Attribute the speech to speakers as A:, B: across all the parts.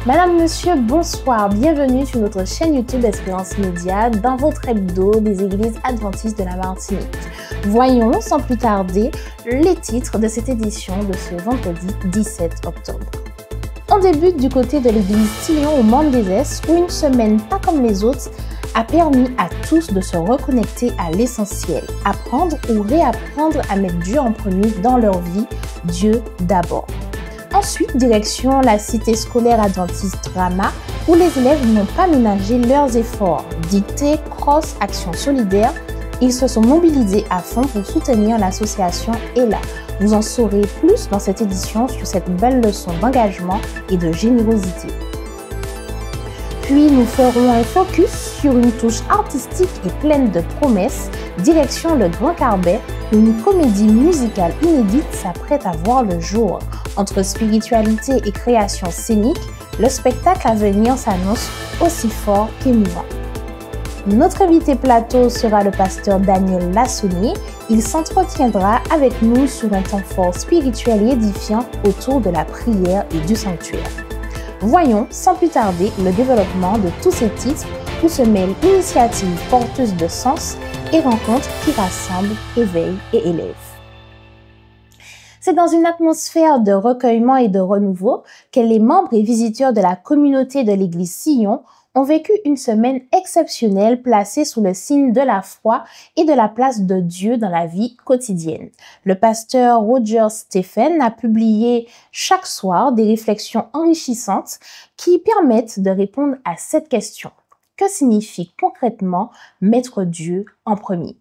A: Madame, monsieur, bonsoir. Bienvenue sur notre chaîne YouTube Espérance Média dans votre hebdo des églises adventistes de la Martinique. Voyons sans plus tarder les titres de cette édition de ce vendredi 17 octobre. On débute du côté de l'église Sion au Mont des Est où une semaine pas comme les autres a permis à tous de se reconnecter à l'essentiel, apprendre ou réapprendre à mettre Dieu en premier dans leur vie, Dieu d'abord. Ensuite, direction la cité scolaire adventiste Rama, où les élèves n'ont pas ménagé leurs efforts. Dictée, cross, action solidaire, ils se sont mobilisés à fond pour soutenir l'association ELA. Vous en saurez plus dans cette édition sur cette belle leçon d'engagement et de générosité. Puis nous ferons un focus sur une touche artistique et pleine de promesses, direction le Grand Carbet, où une comédie musicale inédite s'apprête à voir le jour. Entre spiritualité et création scénique, le spectacle à venir s'annonce aussi fort qu'émouvant. Notre invité plateau sera le pasteur Daniel Lassonnier. Il s'entretiendra avec nous sur un temps fort spirituel et édifiant autour de la prière et du sanctuaire. Voyons sans plus tarder le développement de tous ces titres où se mêlent initiatives porteuses de sens et rencontres qui rassemblent, éveillent et élèvent. C'est dans une atmosphère de recueillement et de renouveau que les membres et visiteurs de la communauté de l'église Sion ont vécu une semaine exceptionnelle placée sous le signe de la foi et de la place de Dieu dans la vie quotidienne. Le pasteur Roger Stephen a publié chaque soir des réflexions enrichissantes qui permettent de répondre à cette question. Que signifie concrètement mettre Dieu en premier?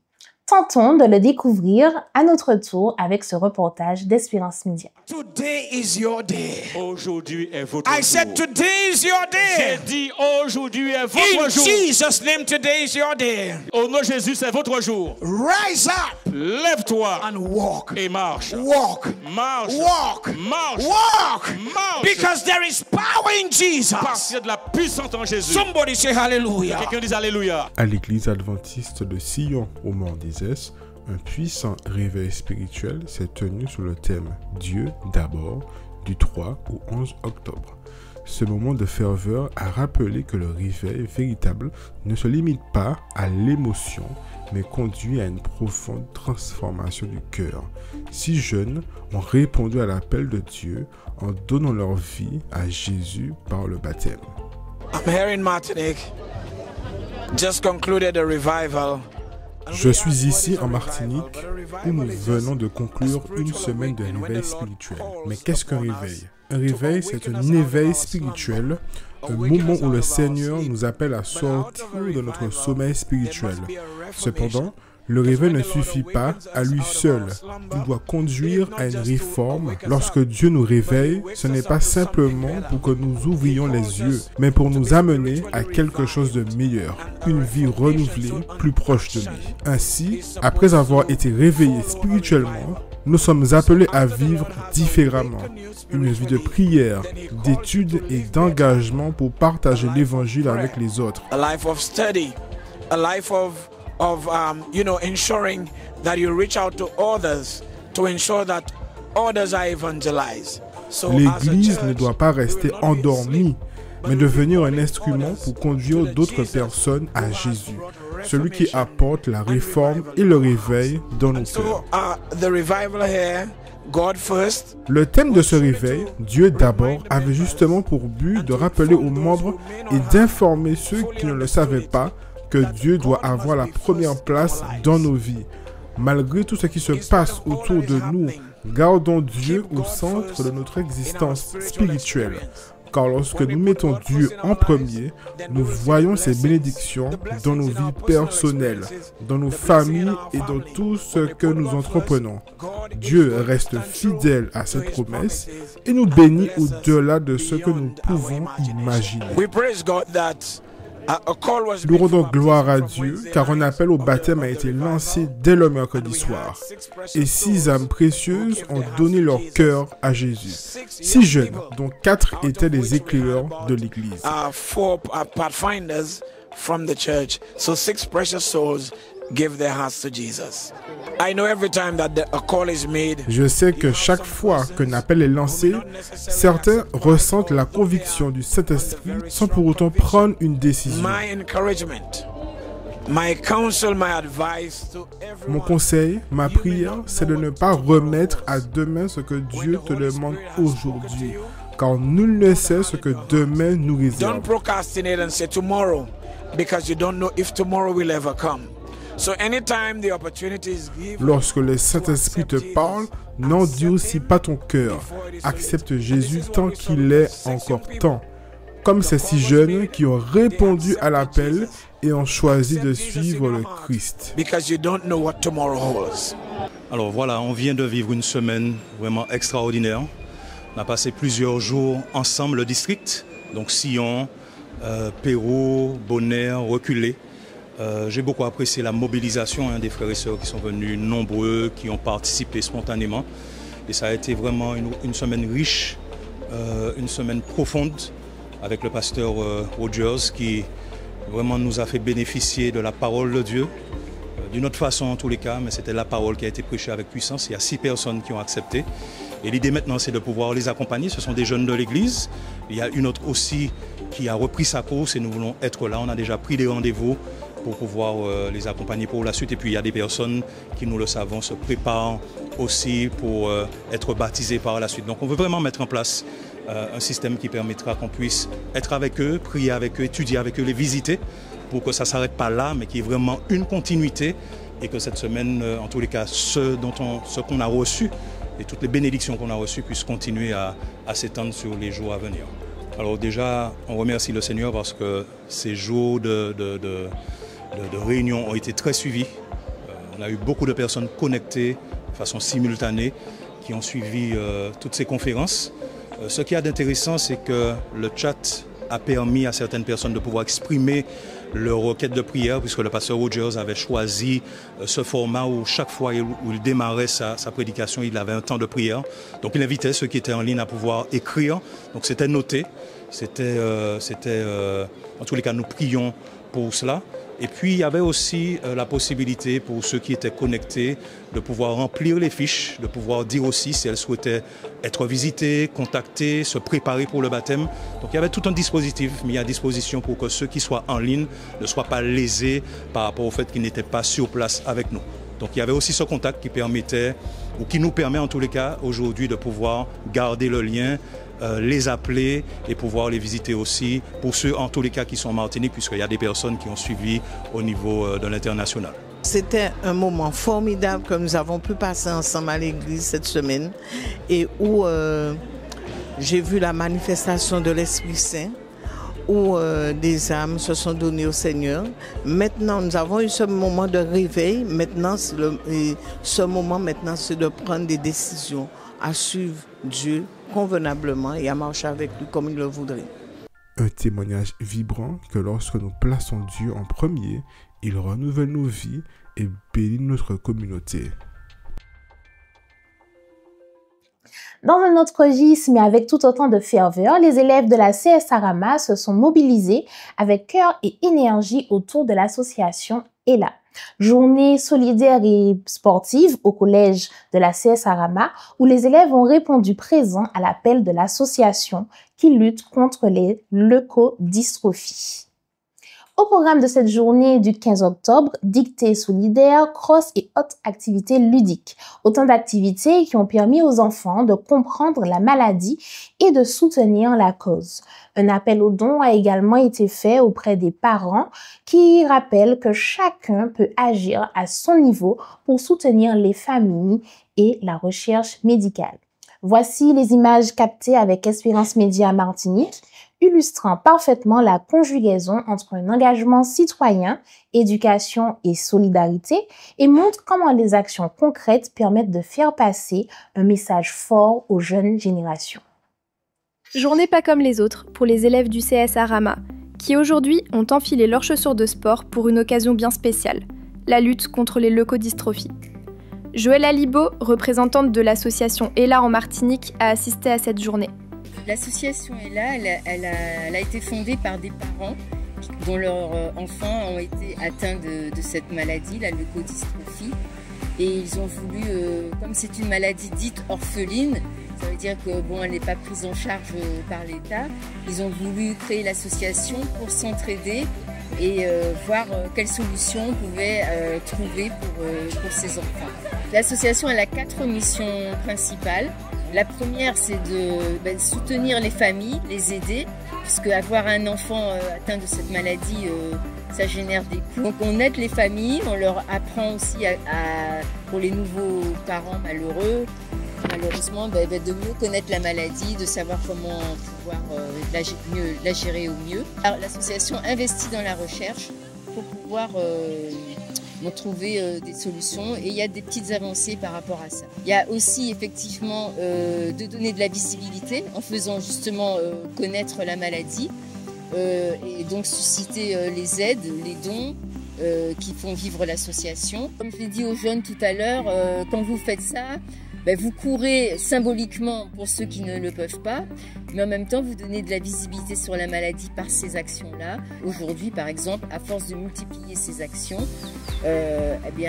A: Tentons de le découvrir à notre tour avec ce reportage d'Espérance Média.
B: Today is your day.
C: Aujourd'hui est votre
B: I
C: jour.
B: said today is your day.
C: J'ai dit aujourd'hui est votre
B: In
C: jour.
B: Jesus' name, today is your day.
C: Au nom de Jésus, c'est votre jour.
B: Rise up
C: Lève-toi
B: and walk.
C: et marche.
B: Walk.
C: Marche.
B: Walk.
C: Marche.
B: Walk.
C: Marche.
B: Because there is power in Jesus.
C: Parce qu'il y a de la puissance en Jésus.
B: Somebody say hallelujah.
C: Quelqu'un dit alléluia.
D: À l'église adventiste de Sion au Mont des Est, un puissant réveil spirituel s'est tenu sur le thème Dieu d'abord du 3 au 11 octobre. Ce moment de ferveur a rappelé que le réveil véritable ne se limite pas à l'émotion, mais conduit à une profonde transformation du cœur. 6 jeunes ont répondu à l'appel de Dieu en donnant leur vie à Jésus par le baptême.
B: I'm here in Martinique. Just concluded a revival.
D: Je suis ici en Martinique où nous venons de conclure une semaine de réveil spirituel. Mais qu'est-ce qu'un réveil? Un réveil, c'est un éveil spirituel, un moment où le Seigneur nous appelle à sortir de notre sommeil spirituel. Cependant, le réveil ne suffit pas à lui seul. Il doit conduire à une réforme. Lorsque Dieu nous réveille, ce n'est pas simplement pour que nous ouvrions les yeux, mais pour nous amener à quelque chose de meilleur, une vie renouvelée, plus proche de lui. Ainsi, après avoir été réveillés spirituellement, nous sommes appelés à vivre différemment, une vie de prière, d'étude et d'engagement pour partager l'évangile avec les autres.
B: A life of study, a life of ensuring that you reach out to others to ensure that others are evangelized.
D: L'Église ne doit pas rester endormie, mais devenir un instrument pour conduire d'autres personnes à Jésus, celui qui apporte la réforme et le réveil dans nos cœurs. Le thème de ce réveil, Dieu d'abord, avait justement pour but de rappeler aux membres et d'informer ceux qui ne le savaient pas que Dieu doit avoir la première place dans nos vies. Malgré tout ce qui se passe autour de nous, gardons Dieu au centre de notre existence spirituelle. Car lorsque nous mettons Dieu en premier, nous voyons ses bénédictions dans nos vies personnelles, dans nos familles et dans tout ce que nous entreprenons. Dieu reste fidèle à ses promesses et nous bénit au-delà de ce que nous pouvons imaginer. Nous rendons gloire à Dieu car un appel au baptême a été lancé dès le mercredi soir. Et 6 âmes précieuses ont donné leur cœur à Jésus. 6 jeunes, dont 4 étaient des éclaireurs de l'Église.
B: From the church. So 6 precious souls give their hearts to Jesus. I know every time that a call is made,
D: Je sais que chaque fois qu'un appel est lancé, certains ressentent la conviction du Saint-Esprit sans pour autant prendre une décision.
B: my encouragement, my counsel, my advice to
D: Mon
B: everyone.
D: conseil, ma prière, c'est de ne pas remettre à demain ce que Dieu te demande aujourd'hui, car nul ne sait ce que demain nous
B: Don't
D: réserve.
B: procrastinate and say tomorrow, because you don't know if tomorrow will ever come. So anytime the opportunity is given,
D: Lorsque le Saint-Esprit te parle, n'endurcis pas ton cœur. Accepte Jésus tant qu'il est encore temps. Comme ces six jeunes qui ont répondu à l'appel et ont choisi de suivre le Christ.
B: because you don't know what tomorrow holds.
C: Alors voilà, on vient de vivre une semaine vraiment extraordinaire. On a passé plusieurs jours ensemble, le district, donc Sillon, Pérou, Bonaire, Reculé. J'ai beaucoup apprécié la mobilisation des frères et sœurs qui sont venus nombreux, qui ont participé spontanément. Et ça a été vraiment une semaine riche, une semaine profonde avec le pasteur Rogers qui vraiment nous a fait bénéficier de la parole de Dieu. D'une autre façon en tous les cas, mais c'était la parole qui a été prêchée avec puissance. Il y a 6 personnes qui ont accepté. Et l'idée maintenant, c'est de pouvoir les accompagner. Ce sont des jeunes de l'église. Il y a une autre aussi qui a repris sa course et nous voulons être là. On a déjà pris des rendez-vous pour pouvoir les accompagner pour la suite. Et puis il y a des personnes qui, nous le savons, se préparent aussi pour être baptisées par la suite. Donc on veut vraiment mettre en place un système qui permettra qu'on puisse être avec eux, prier avec eux, étudier avec eux, les visiter, pour que ça ne s'arrête pas là, mais qu'il y ait vraiment une continuité et que cette semaine, en tous les cas, ce qu'on a reçu et toutes les bénédictions qu'on a reçues puissent continuer à s'étendre sur les jours à venir. Alors déjà, on remercie le Seigneur parce que ces jours de réunion ont été très suivis. On a eu beaucoup de personnes connectées de façon simultanée qui ont suivi toutes ces conférences. Ce qu'il y a d'intéressant, c'est que le chat a permis à certaines personnes de pouvoir exprimer leur requête de prière, puisque le pasteur Rogers avait choisi ce format où chaque fois où il démarrait sa prédication, il avait un temps de prière. Donc il invitait ceux qui étaient en ligne à pouvoir écrire. Donc c'était noté. En tous les cas, nous prions pour cela. Et puis il y avait aussi la possibilité pour ceux qui étaient connectés de pouvoir remplir les fiches, de pouvoir dire aussi si elles souhaitaient être visitées, contactées, se préparer pour le baptême. Donc il y avait tout un dispositif mis à disposition pour que ceux qui soient en ligne ne soient pas lésés par rapport au fait qu'ils n'étaient pas sur place avec nous. Donc il y avait aussi ce contact qui permettait, ou qui nous permet en tous les cas aujourd'hui de pouvoir garder le lien, les appeler et pouvoir les visiter aussi pour ceux en tous les cas qui sont en Martinique, puisqu'il y a des personnes qui ont suivi au niveau de l'international.
E: C'était un moment formidable que nous avons pu passer ensemble à l'église cette semaine et où j'ai vu la manifestation de l'Esprit Saint, où des âmes se sont données au Seigneur. Maintenant, nous avons eu ce moment de réveil. Maintenant, ce moment maintenant, c'est de prendre des décisions, à suivre Dieu convenablement et à marcher avec lui comme il le voudrait.
D: Un témoignage vibrant que lorsque nous plaçons Dieu en premier, il renouvelle nos vies et bénit notre communauté.
A: Dans un autre registre, mais avec tout autant de ferveur, les élèves de la CSA Rama se sont mobilisés avec cœur et énergie autour de l'association ELA. Journée solidaire et sportive au collège de la CSA Rama, où les élèves ont répondu présent à l'appel de l'association qui lutte contre les leucodystrophies. Au programme de cette journée du 15 octobre, dictée solidaire, cross et autres activités ludiques. Autant d'activités qui ont permis aux enfants de comprendre la maladie et de soutenir la cause. Un appel aux dons a également été fait auprès des parents qui rappellent que chacun peut agir à son niveau pour soutenir les familles et la recherche médicale. Voici les images captées avec Espérance Média Martinique, illustrant parfaitement la conjugaison entre un engagement citoyen, éducation et solidarité, et montrent comment les actions concrètes permettent de faire passer un message fort aux jeunes générations.
F: Journée pas comme les autres pour les élèves du CSA Rama, qui aujourd'hui ont enfilé leurs chaussures de sport pour une occasion bien spéciale, la lutte contre les leucodystrophies. Joëlle Alibo, représentante de l'association ELA en Martinique, a assisté à cette journée.
G: L'association ELA, elle a été fondée par des parents dont leurs enfants ont été atteints de cette maladie, la leucodystrophie. Et ils ont voulu, comme c'est une maladie dite orpheline, ça veut dire que bon, elle n'est pas prise en charge par l'État, ils ont voulu créer l'association pour s'entraider et voir quelles solutions on pouvait trouver pour ces enfants. L'association elle a 4 missions principales. La première, c'est de soutenir les familles, les aider, puisque avoir un enfant atteint de cette maladie, ça génère des coûts. Donc on aide les familles, on leur apprend aussi pour les nouveaux parents malheureusement, de mieux connaître la maladie, de savoir comment pouvoir la gérer au mieux. L'association investit dans la recherche pour pouvoir trouver des solutions et il y a des petites avancées par rapport à ça. Il y a aussi effectivement de donner de la visibilité en faisant justement connaître la maladie et donc susciter les aides, les dons qui font vivre l'association. Comme je l'ai dit aux jeunes tout à l'heure, quand vous faites ça, vous courez symboliquement pour ceux qui ne le peuvent pas, mais en même temps vous donnez de la visibilité sur la maladie par ces actions-là. Aujourd'hui par exemple, à force de multiplier ces actions, il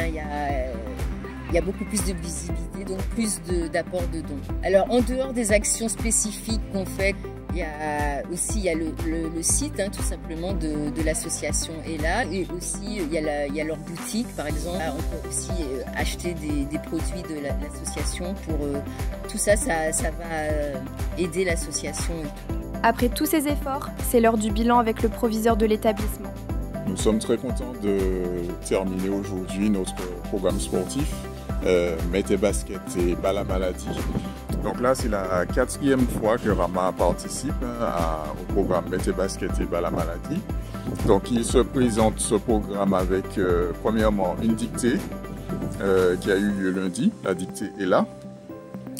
G: y a beaucoup plus de visibilité, donc plus d'apport de dons. Alors en dehors des actions spécifiques qu'on fait, il y a le site tout simplement de l'association est là, et aussi il y a leur boutique par exemple. On peut aussi acheter des produits de l'association pour tout ça, ça va aider l'association.
F: Après tous ces efforts, c'est l'heure du bilan avec le proviseur de l'établissement.
H: Nous sommes très contents de terminer aujourd'hui notre programme sportif Mettez Basket et Bat la Maladie. Donc là, c'est la 4e fois que Rama participe au programme Mettez Basket et Bat la Maladie. Donc il se présente ce programme avec premièrement une dictée qui a eu lieu lundi. La dictée est là,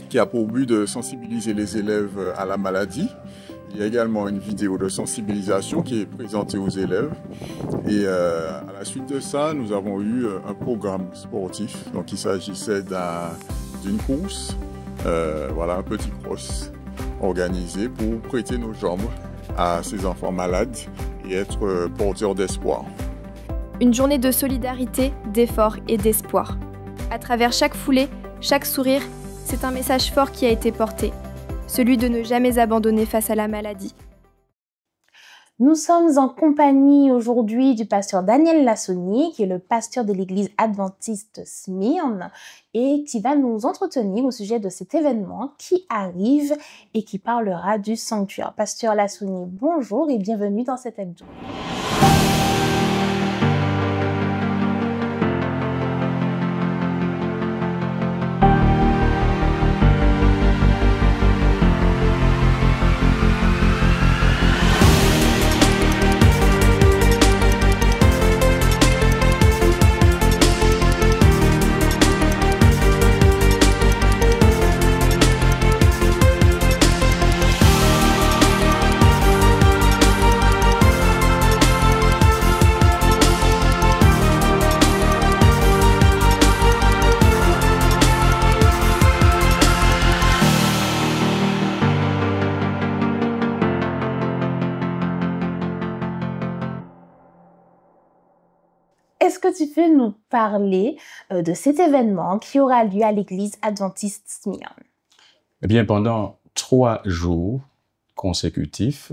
H: qui a pour but de sensibiliser les élèves à la maladie. Il y a également une vidéo de sensibilisation qui est présentée aux élèves. Et à la suite de ça, nous avons eu un programme sportif. Donc il s'agissait d'une course, un petit cross organisé pour prêter nos jambes à ces enfants malades et être porteurs d'espoir.
F: Une journée de solidarité, d'effort et d'espoir. À travers chaque foulée, chaque sourire, c'est un message fort qui a été porté. Celui de ne jamais abandonner face à la maladie.
A: Nous sommes en compagnie aujourd'hui du pasteur Daniel Lassonnier, qui est le pasteur de l'église adventiste Smyrne et qui va nous entretenir au sujet de cet événement qui arrive et qui parlera du sanctuaire. Pasteur Lassonnier, bonjour et bienvenue dans cet hebdo. Est-ce que tu peux nous parler de cet événement qui aura lieu à l'église adventiste Smyrne?
I: Eh bien, pendant 3 jours consécutifs,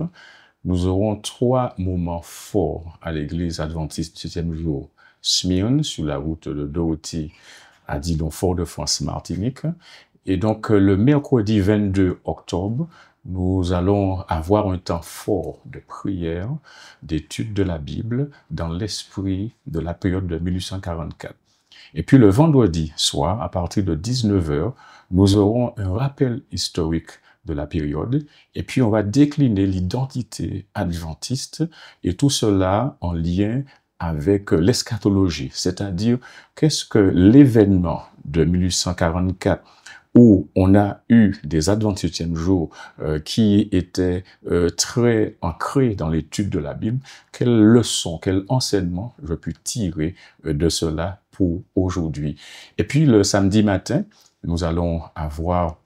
I: nous aurons 3 moments forts à l'église adventiste du 7e jour Smyrne, sur la route de Dorothy à Didon, Fort-de-France, Martinique. Et donc, le mercredi 22 octobre, nous allons avoir un temps fort de prière, d'étude de la Bible dans l'esprit de la période de 1844. Et puis le vendredi soir, à partir de 19h, nous aurons un rappel historique de la période et puis on va décliner l'identité adventiste et tout cela en lien avec l'eschatologie, c'est-à-dire qu'est-ce que l'événement de 1844 où on a eu des adventistes du 7e jour qui étaient très ancrés dans l'étude de la Bible, quelles leçons, quel enseignement je peux tirer de cela pour aujourd'hui. Et puis le samedi matin, nous allons avoir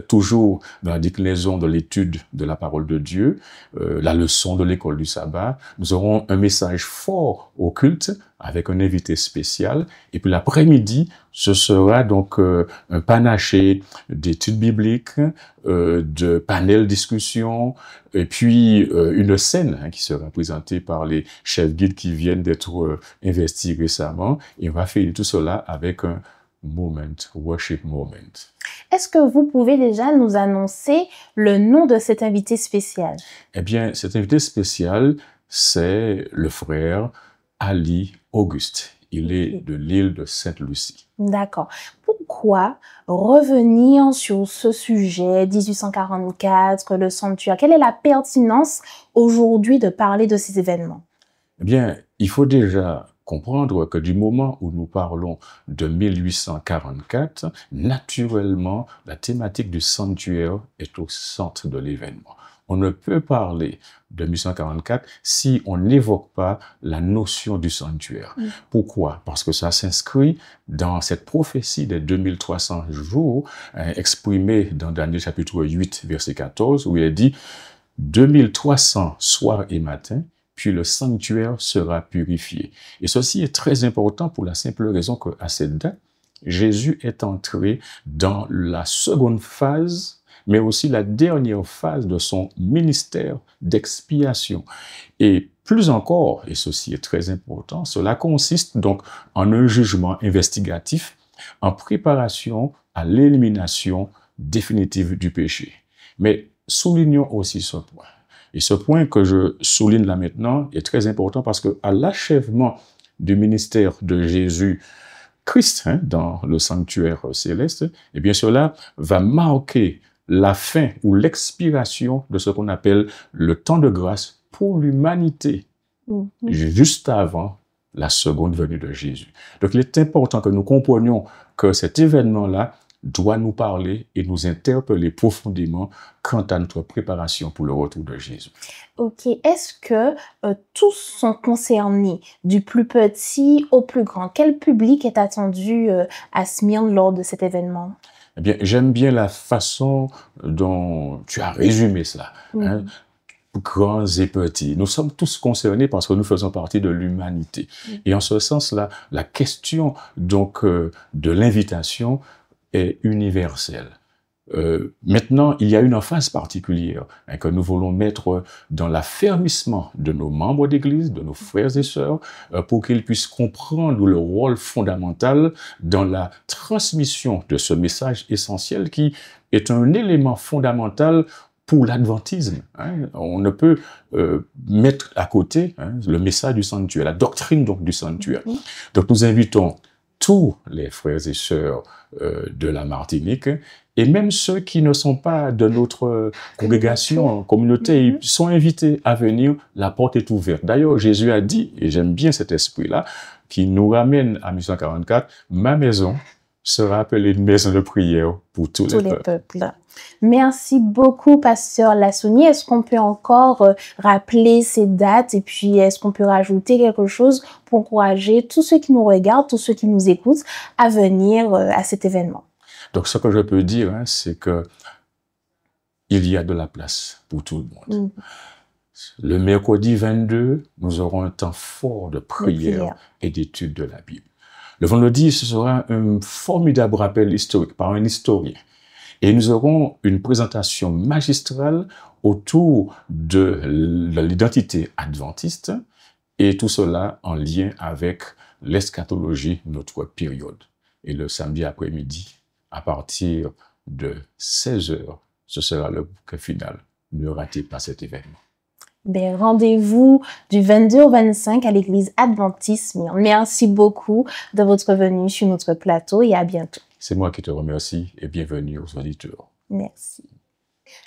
I: toujours dans la déclinaison de l'étude de la parole de Dieu, la leçon de l'école du sabbat. Nous aurons un message fort au culte avec un invité spécial. Et puis l'après-midi, ce sera donc un panaché d'études bibliques, de panels discussion, et puis une scène qui sera présentée par les chefs guides qui viennent d'être investis récemment. Et on va faire tout cela avec un worship moment.
A: Est-ce que vous pouvez déjà nous annoncer le nom de cet invité spécial?
I: Eh bien, cet invité spécial, c'est le frère Ali Auguste. Il est de l'île de Sainte-Lucie.
A: D'accord. Pourquoi revenir sur ce sujet, 1844, le sanctuaire? Quelle est la pertinence aujourd'hui de parler de ces événements?
I: Eh bien, il faut déjà comprendre que du moment où nous parlons de 1844, naturellement, la thématique du sanctuaire est au centre de l'événement. On ne peut parler de 1844 si on n'évoque pas la notion du sanctuaire. Pourquoi? Parce que ça s'inscrit dans cette prophétie des 2300 jours exprimée dans Daniel chapitre 8, verset 14, où il est dit « 2300 soirs et matins, puis le sanctuaire sera purifié. » Et ceci est très important pour la simple raison qu'à cette date, Jésus est entré dans la seconde phase, mais aussi la dernière phase de son ministère d'expiation. Et plus encore, et ceci est très important, cela consiste donc en un jugement investigatif en préparation à l'élimination définitive du péché. Mais soulignons aussi ce point. Et ce point que je souligne là maintenant est très important parce que à l'achèvement du ministère de Jésus-Christ dans le sanctuaire céleste, eh bien cela va marquer la fin ou l'expiration de ce qu'on appelle le temps de grâce pour l'humanité, juste avant la seconde venue de Jésus. Donc il est important que nous comprenions que cet événement-là doit nous parler et nous interpeller profondément quant à notre préparation pour le retour de Jésus.
A: Ok, est-ce que tous sont concernés, du plus petit au plus grand? Quel public est attendu à Smyrne lors de cet événement?
I: Eh bien, j'aime bien la façon dont tu as résumé cela. Grands et petits. Nous sommes tous concernés parce que nous faisons partie de l'humanité. Et en ce sens-là, la question donc de l'invitation est universelle. Maintenant, il y a une emphase particulière que nous voulons mettre dans l'affermissement de nos membres d'église, de nos frères et sœurs, pour qu'ils puissent comprendre le rôle fondamental dans la transmission de ce message essentiel qui est un élément fondamental pour l'adventisme. On ne peut mettre à côté le message du sanctuaire, la doctrine donc du sanctuaire. Donc nous invitons tous les frères et sœurs de la Martinique, et même ceux qui ne sont pas de notre congrégation, communauté, ils sont invités à venir, la porte est ouverte. D'ailleurs, Jésus a dit, et j'aime bien cet esprit-là, qui nous ramène à 1844, « Ma maison sera appelée une maison de prière pour tous les peuples. »
A: Merci beaucoup, Pasteur Lassouni. Est-ce qu'on peut encore rappeler ces dates et puis est-ce qu'on peut rajouter quelque chose pour encourager tous ceux qui nous regardent, tous ceux qui nous écoutent à venir à cet événement?
I: Donc, ce que je peux dire, c'est que il y a de la place pour tout le monde. Le mercredi 22, nous aurons un temps fort de prière et d'étude de la Bible. Le vendredi, ce sera un formidable rappel historique par un historien. Et nous aurons une présentation magistrale autour de l'identité adventiste et tout cela en lien avec l'eschatologie, notre période. Et le samedi après-midi, à partir de 16h, ce sera le bouquet final. Ne ratez pas cet événement.
A: Ben, rendez-vous du 22 au 25 à l'église adventiste. Merci beaucoup de votre venue sur notre plateau et à bientôt.
I: C'est moi qui te remercie et bienvenue aux auditeurs.
A: Merci.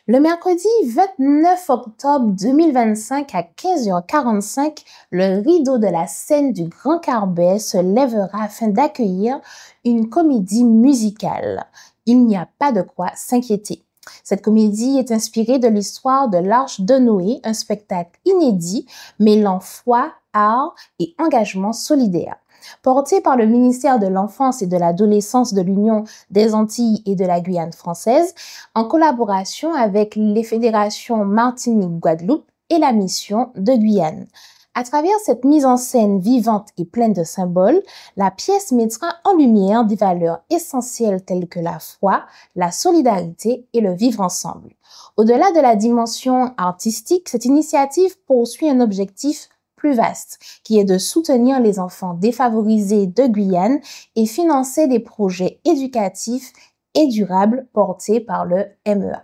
A: Le mercredi 29 octobre 2025 à 15h45, le rideau de la scène du Grand Carbet se lèvera afin d'accueillir une comédie musicale. Il n'y a pas de quoi s'inquiéter. Cette comédie est inspirée de l'histoire de l'Arche de Noé, un spectacle inédit mêlant foi, art et engagement solidaire. porté par le ministère de l'Enfance et de l'Adolescence de l'Union des Antilles et de la Guyane française, en collaboration avec les fédérations Martinique-Guadeloupe et la mission de Guyane. À travers cette mise en scène vivante et pleine de symboles, la pièce mettra en lumière des valeurs essentielles telles que la foi, la solidarité et le vivre ensemble. Au-delà de la dimension artistique, cette initiative poursuit un objectif plus vaste, qui est de soutenir les enfants défavorisés de Guyane et financer des projets éducatifs et durables portés par le MEA.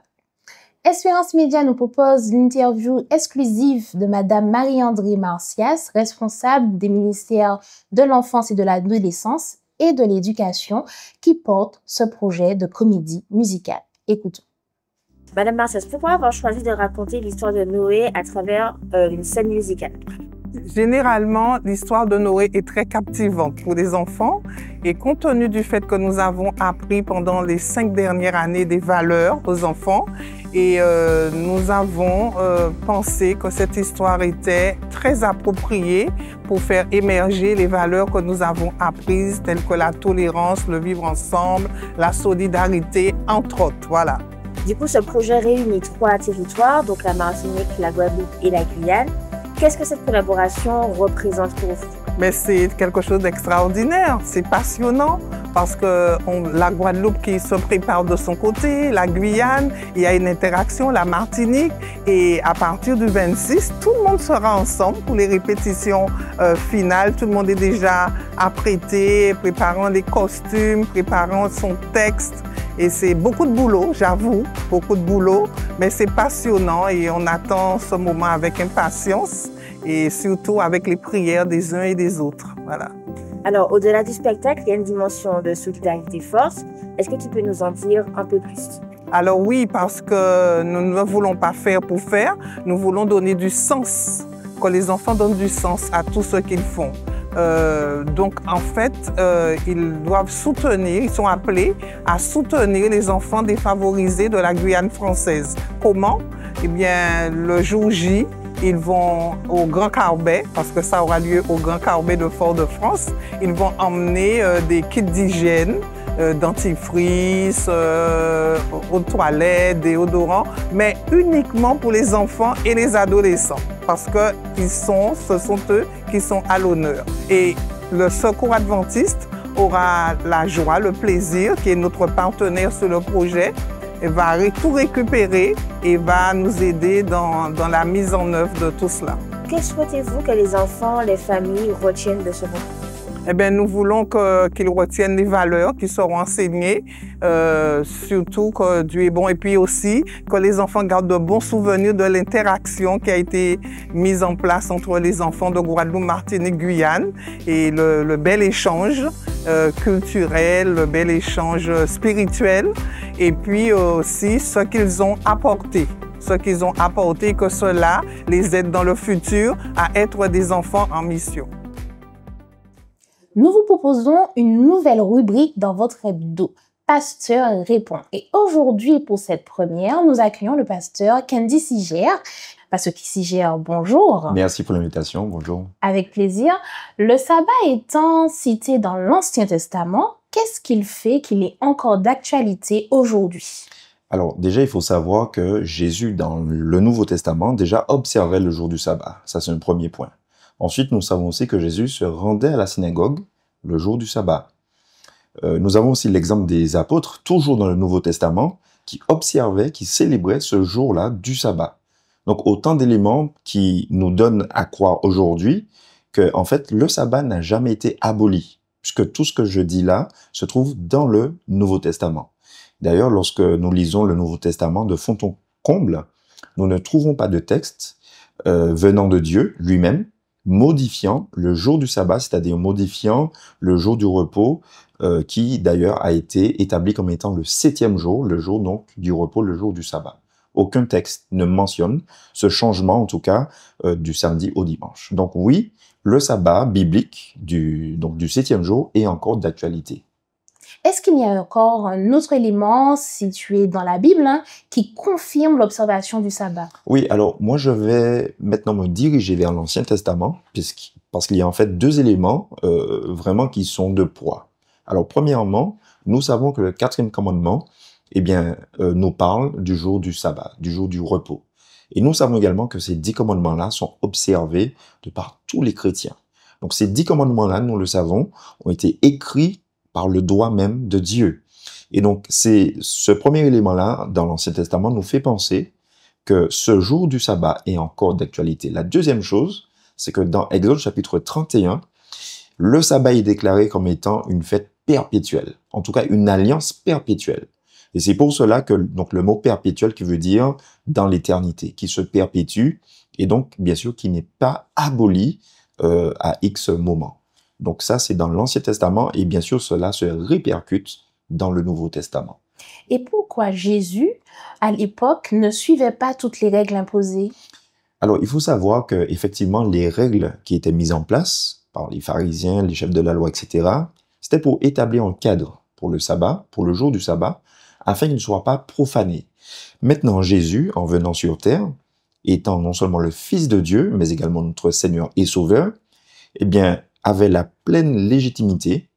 A: Espérance Média nous propose l'interview exclusive de Madame Marie-André Marcias, responsable des ministères de l'Enfance et de l'Adolescence et de l'Éducation, qui porte ce projet de comédie musicale. Écoutons.
J: Madame Marcias, pourquoi avoir choisi de raconter l'histoire de Noé à travers une scène musicale?
E: Généralement, l'histoire de Noé est très captivante pour les enfants et compte tenu du fait que nous avons appris pendant les 5 dernières années des valeurs aux enfants et nous avons pensé que cette histoire était très appropriée pour faire émerger les valeurs que nous avons apprises telles que la tolérance, le vivre ensemble, la solidarité, entre autres. Voilà.
J: Du coup, ce projet réunit 3 territoires, donc la Martinique, la Guadeloupe et la Guyane. Qu'est-ce que cette collaboration représente pour vous?
E: Mais c'est quelque chose d'extraordinaire, c'est passionnant parce que la Guadeloupe qui se prépare de son côté, la Guyane, il y a une interaction, la Martinique et à partir du 26, tout le monde sera ensemble pour les répétitions finales. Tout le monde est déjà apprêté, préparant les costumes, préparant son texte. Et c'est beaucoup de boulot, j'avoue, beaucoup de boulot, mais c'est passionnant et on attend ce moment avec impatience et surtout avec les prières des uns et des autres. Voilà.
J: Alors, au-delà du spectacle, il y a une dimension de solidarité forte. Est-ce que tu peux nous en dire un peu plus?
E: Alors oui, parce que nous ne voulons pas faire pour faire, nous voulons donner du sens, que les enfants donnent du sens à tout ce qu'ils font. Donc en fait, ils doivent soutenir, ils sont appelés à soutenir les enfants défavorisés de la Guyane française. Comment? Eh bien, le jour J, ils vont au Grand Carbet, parce que ça aura lieu au Grand Carbet de Fort-de-France. Ils vont emmener des kits d'hygiène, dentifrice, eau de toilette, déodorant, mais uniquement pour les enfants et les adolescents, parce que ce sont eux qui sont à l'honneur. Et le Secours Adventiste aura la joie, le plaisir, qui est notre partenaire sur le projet, et va tout récupérer et va nous aider dans la mise en œuvre de tout cela.
J: Que souhaitez-vous que les enfants, les familles retiennent de ce moment?
E: Eh bien, nous voulons qu'ils retiennent les valeurs qui seront enseignées, surtout que Dieu est bon, et puis aussi que les enfants gardent de bons souvenirs de l'interaction qui a été mise en place entre les enfants de Guadeloupe, Martinique, Guyane, et le bel échange culturel, le bel échange spirituel, et puis aussi ce qu'ils ont apporté. Que cela les aide dans le futur à être des enfants en mission.
A: Nous vous proposons une nouvelle rubrique dans votre hebdo, Pasteur répond. Et aujourd'hui, pour cette première, nous accueillons le pasteur Kendi Sigère. Pasteur Sigère, bonjour.
K: Merci pour l'invitation, bonjour.
A: Avec plaisir. Le sabbat étant cité dans l'Ancien Testament, qu'est-ce qu'il fait qu'il est encore d'actualité aujourd'hui?
K: Alors déjà, il faut savoir que Jésus, dans le Nouveau Testament, déjà observait le jour du sabbat. Ça, c'est un premier point. Ensuite, nous savons aussi que Jésus se rendait à la synagogue le jour du sabbat. Nous avons aussi l'exemple des apôtres, toujours dans le Nouveau Testament, qui observaient, qui célébraient ce jour-là du sabbat. Donc, autant d'éléments qui nous donnent à croire aujourd'hui que, en fait, le sabbat n'a jamais été aboli, puisque tout ce que je dis là se trouve dans le Nouveau Testament. D'ailleurs, lorsque nous lisons le Nouveau Testament de fond en comble, nous ne trouvons pas de texte venant de Dieu lui-même, modifiant le jour du sabbat, c'est-à-dire modifiant le jour du repos, qui d'ailleurs a été établi comme étant le 7e jour, le jour donc du repos, le jour du sabbat. Aucun texte ne mentionne ce changement, en tout cas, du samedi au dimanche. Donc oui, le sabbat biblique, donc du 7e jour, est encore d'actualité.
A: Est-ce qu'il y a encore un autre élément situé dans la Bible qui confirme l'observation du sabbat?
K: Oui, alors moi je vais maintenant me diriger vers l'Ancien Testament, parce qu'il y a en fait deux éléments vraiment qui sont de poids. Alors premièrement, nous savons que le 4e commandement nous parle du jour du sabbat, du jour du repos. Et nous savons également que ces 10 commandements-là sont observés de par tous les chrétiens. Donc ces 10 commandements-là, nous le savons, ont été écrits par le doigt même de Dieu. Et donc, ce premier élément-là, dans l'Ancien Testament, nous fait penser que ce jour du sabbat est encore d'actualité. La deuxième chose, c'est que dans Exode chapitre 31, le sabbat est déclaré comme étant une fête perpétuelle. En tout cas, une alliance perpétuelle. Et c'est pour cela que donc le mot perpétuel qui veut dire dans l'éternité, qui se perpétue, et donc, bien sûr, qui n'est pas aboli à X moment. Donc ça, c'est dans l'Ancien Testament et bien sûr, cela se répercute dans le Nouveau Testament.
A: Et pourquoi Jésus, à l'époque, ne suivait pas toutes les règles imposées?
K: Alors, il faut savoir que effectivement, les règles qui étaient mises en place par les pharisiens, les chefs de la loi, etc., c'était pour établir un cadre pour le sabbat, pour le jour du sabbat, afin qu'il ne soit pas profané. Maintenant, Jésus, en venant sur terre, étant non seulement le Fils de Dieu, mais également notre Seigneur et Sauveur, avait la pleine légitimité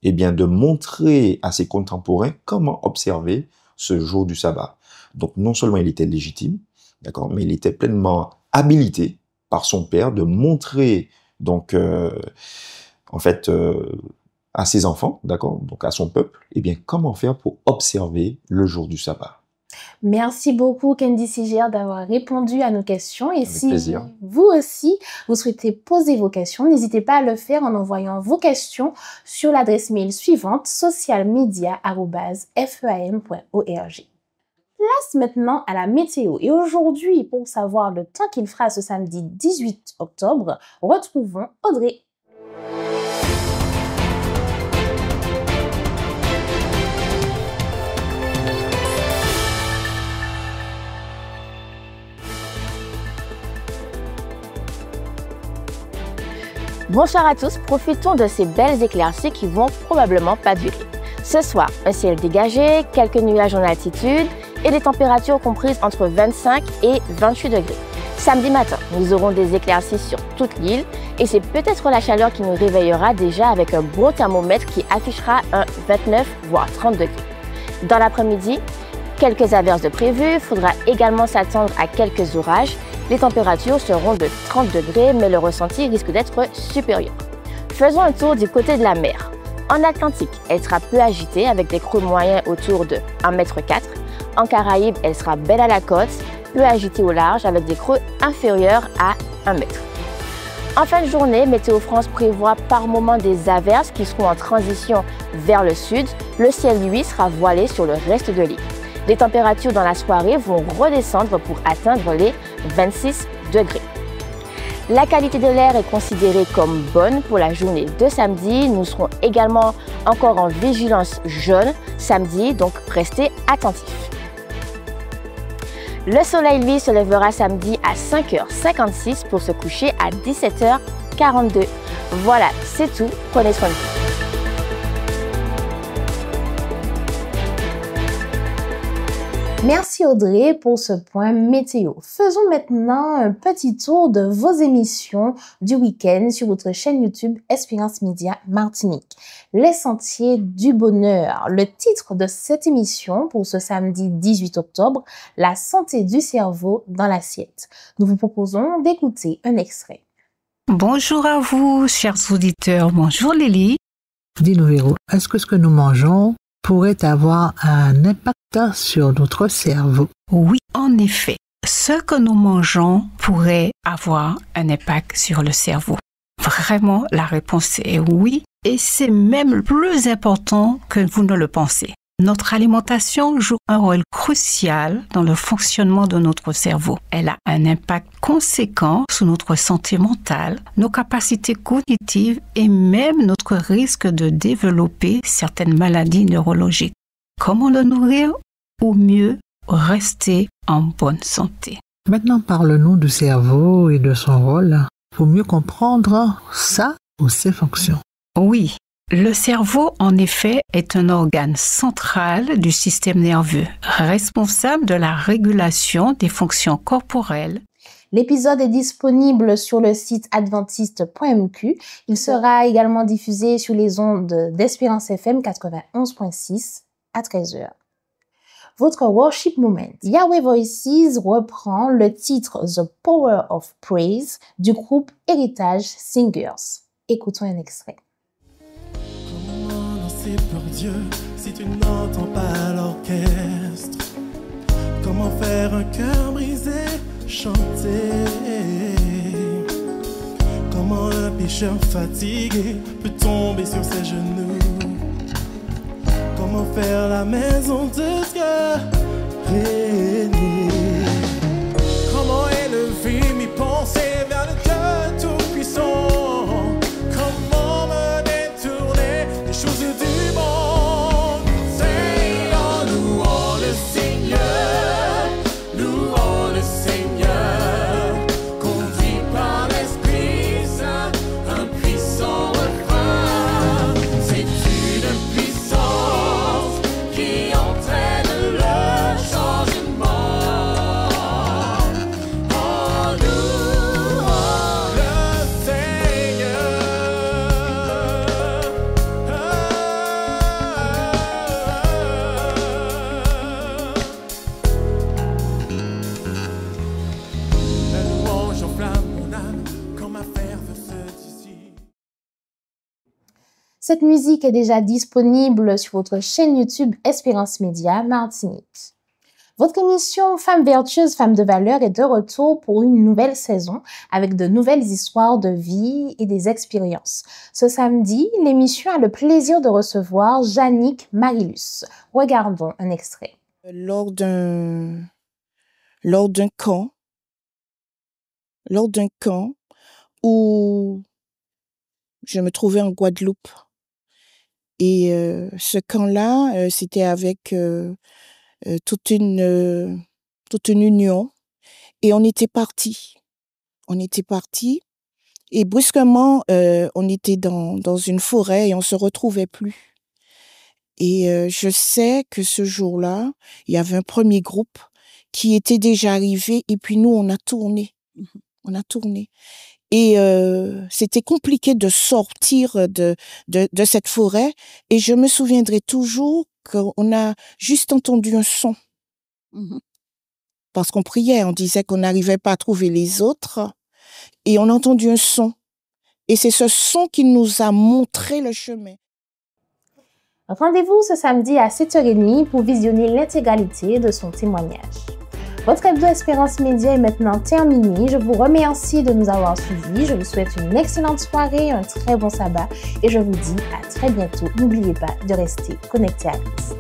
K: de montrer à ses contemporains comment observer ce jour du sabbat. Donc non seulement il était légitime, d'accord, mais il était pleinement habilité par son Père de montrer donc à ses enfants, d'accord, donc à son peuple, comment faire pour observer le jour du sabbat.
A: Merci beaucoup Candy Siger d'avoir répondu à nos questions. Et
K: Avec plaisir.
A: Vous aussi, vous souhaitez poser vos questions, n'hésitez pas à le faire en envoyant vos questions sur l'adresse mail suivante socialmedia@feam.org. Place maintenant à la météo. Et aujourd'hui, pour savoir le temps qu'il fera ce samedi 18 octobre, retrouvons Audrey.
J: Bonsoir à tous, profitons de ces belles éclaircies qui vont probablement pas durer. Ce soir, un ciel dégagé, quelques nuages en altitude et des températures comprises entre 25 et 28 degrés. Samedi matin, nous aurons des éclaircies sur toute l'île et c'est peut-être la chaleur qui nous réveillera déjà avec un beau thermomètre qui affichera un 29 voire 30 degrés. Dans l'après-midi, quelques averses de prévues, il faudra également s'attendre à quelques orages. Les températures seront de 30 degrés, mais le ressenti risque d'être supérieur. Faisons un tour du côté de la mer. En Atlantique, elle sera peu agitée avec des creux moyens autour de 1,4 m. En Caraïbes, elle sera belle à la côte, peu agitée au large avec des creux inférieurs à 1 m. En fin de journée, Météo France prévoit par moments des averses qui seront en transition vers le sud. Le ciel, lui, sera voilé sur le reste de l'île. Les températures dans la soirée vont redescendre pour atteindre les 26 degrés. La qualité de l'air est considérée comme bonne pour la journée de samedi. Nous serons également encore en vigilance jaune samedi, donc restez attentifs. Le soleil, lui, se lèvera samedi à 5h56 pour se coucher à 17h42. Voilà, c'est tout. Prenez soin de vous.
A: Merci Audrey pour ce point météo. Faisons maintenant un petit tour de vos émissions du week-end sur votre chaîne YouTube Espérance Média Martinique. Les Sentiers du Bonheur. Le titre de cette émission pour ce samedi 18 octobre, la santé du cerveau dans l'assiette. Nous vous proposons d'écouter un extrait.
L: Bonjour à vous, chers auditeurs. Bonjour Lily.
M: Dis-nous Véro, est-ce que ce que nous mangeons pourrait avoir un impact sur notre cerveau?
L: Oui, en effet. Ce que nous mangeons pourrait avoir un impact sur le cerveau. Vraiment, la réponse est oui. Et c'est même plus important que vous ne le pensez. Notre alimentation joue un rôle crucial dans le fonctionnement de notre cerveau. Elle a un impact conséquent sur notre santé mentale, nos capacités cognitives et même notre risque de développer certaines maladies neurologiques. Comment le nourrir ou mieux rester en bonne santé?
M: Maintenant, parle-nous du cerveau et de son rôle pour mieux comprendre ça ou ses fonctions.
L: Oui. Le cerveau, en effet, est un organe central du système nerveux, responsable de la régulation des fonctions corporelles.
A: L'épisode est disponible sur le site adventiste.mq. Il sera également diffusé sur les ondes d'Espérance FM 91.6 à 13h. Votre worship moment. Yahweh Voices reprend le titre The Power of Praise du groupe Héritage Singers. Écoutons un extrait.
N: Comment danser pour Dieu si tu n'entends pas l'orchestre? Comment faire un cœur brisé chanter? Comment un pécheur fatigué peut tomber sur ses genoux? Comment faire la maison de Dieu régner? Comment élever mes pensées vers le Dieu tout-puissant? Comment me détourner des choses du monde? Seigneur, louons le Seigneur, louons le Seigneur, conduit par l'Esprit Saint, un puissant refrain. C'est une puissance qui entraîne le changement. En louant le Seigneur. La louange enflamme mon âme comme un fer veut se dissiper.
A: Cette musique est déjà disponible sur votre chaîne YouTube Espérance Média Martinique. Votre émission Femmes vertueuses, femmes de valeur est de retour pour une nouvelle saison avec de nouvelles histoires de vie et des expériences. Ce samedi, l'émission a le plaisir de recevoir Jannick Marilus. Regardons un extrait.
O: Lors d'un camp où je me trouvais en Guadeloupe. Et ce camp-là, c'était avec toute une union. Et on était partis. Et brusquement, on était dans une forêt et on se retrouvait plus. Et je sais que ce jour-là, il y avait un premier groupe qui était déjà arrivé et puis nous, on a tourné. Et c'était compliqué de sortir de cette forêt. Et je me souviendrai toujours qu'on a juste entendu un son. Parce qu'on priait, on disait qu'on n'arrivait pas à trouver les autres. Et on a entendu un son. Et c'est ce son qui nous a montré le chemin.
A: Rendez-vous ce samedi à 7h30 pour visionner l'intégralité de son témoignage. Votre hebdo Espérance Média est maintenant terminé. Je vous remercie de nous avoir suivis. Je vous souhaite une excellente soirée, un très bon sabbat et je vous dis à très bientôt. N'oubliez pas de rester connecté à Christ.